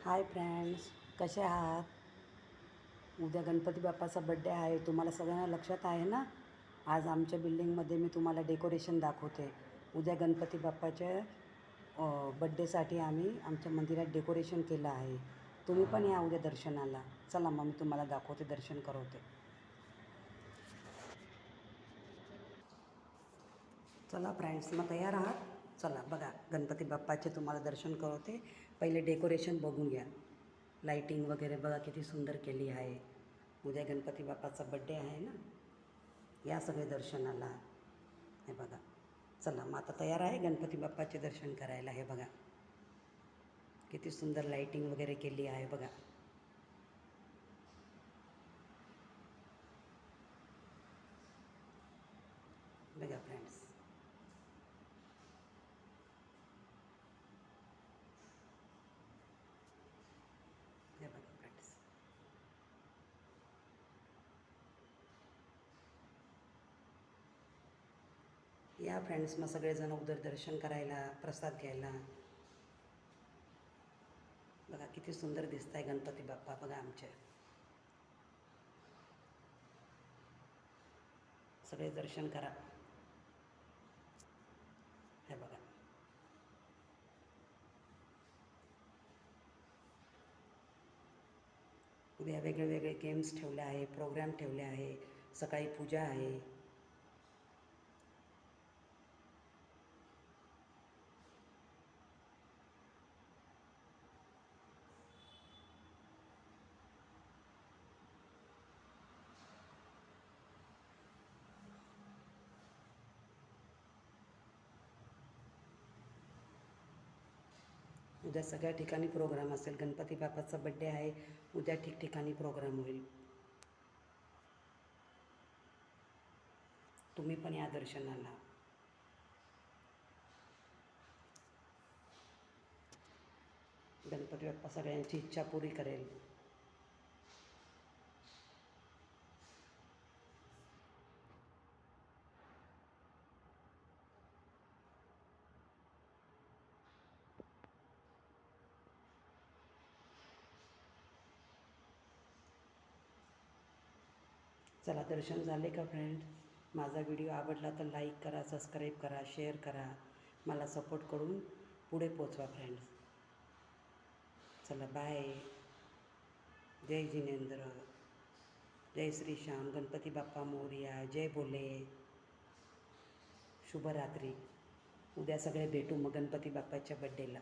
Hi friends, कसे आहात? उद्या गणपती बाप्पाचा बड्डे आहे. तुम्हाला सगळ्यांना लक्षात आहे ना? आज आमच्या बिल्डिंगमध्ये मी तुम्हाला डेकोरेशन दाखवते. उद्या गणपती बाप्पाच्या बड्डेसाठी आम्ही आमच्या मंदिरात डेकोरेशन केलं आहे. तुम्ही पण या उद्या दर्शनाला. चला मग मी तुम्हाला दाखवते, दर्शन करवते. चला फ्रेंड्स, मग तयार आहात? चला बघा, गणपती बाप्पाचे तुम्हाला दर्शन करवते. पहिले डेकोरेशन बघून घ्या. लाईटिंग वगैरे बघा किती सुंदर केली आहे. उद्या गणपती बाप्पाचा बड्डे आहे ना. या सगळे दर्शनाला. हे बघा. चला मग आता तयार आहे गणपती बाप्पाचे दर्शन करायला. हे बघा किती सुंदर लाईटिंग वगैरे केली आहे बघा. बघा फ्रेंड्स. हे बघा फ्रेंड्स. या फ्रेंड्स, मग सगळेजण उदर दर्शन करायला, प्रसाद घ्यायला. बघा किती सुंदर दिसत आहे गणपती बाप्पा. बघा आमचे सगळे दर्शन करा. हे बघा. उद्या वेगळे वेगळे गेम्स ठेवले आहे, प्रोग्राम ठेवले आहे, सकाळी पूजा आहे. उद्या सगळ्या ठिकाणी प्रोग्राम असेल. गणपती बाप्पाचा बड्डे आहे. उद्या ठिकठिकाणी प्रोग्राम होईल. तुम्ही पण या दर्शनाला. गणपती बाप्पा सगळ्यांची इच्छा पुरी करेल. चला, दर्शन झाले का फ्रेंड? माझा व्हिडिओ आवडला तर लाईक करा, सबस्क्राईब करा, शेअर करा. मला सपोर्ट करून पुढे पोचवा फ्रेंड्स. चला बाय. जय जिनेंद्र, जय श्री श्याम, गणपती बाप्पा मोरया, जय बोले. शुभरात्री. उद्या सगळे भेटू मग गणपती बाप्पाच्या बड्डेला.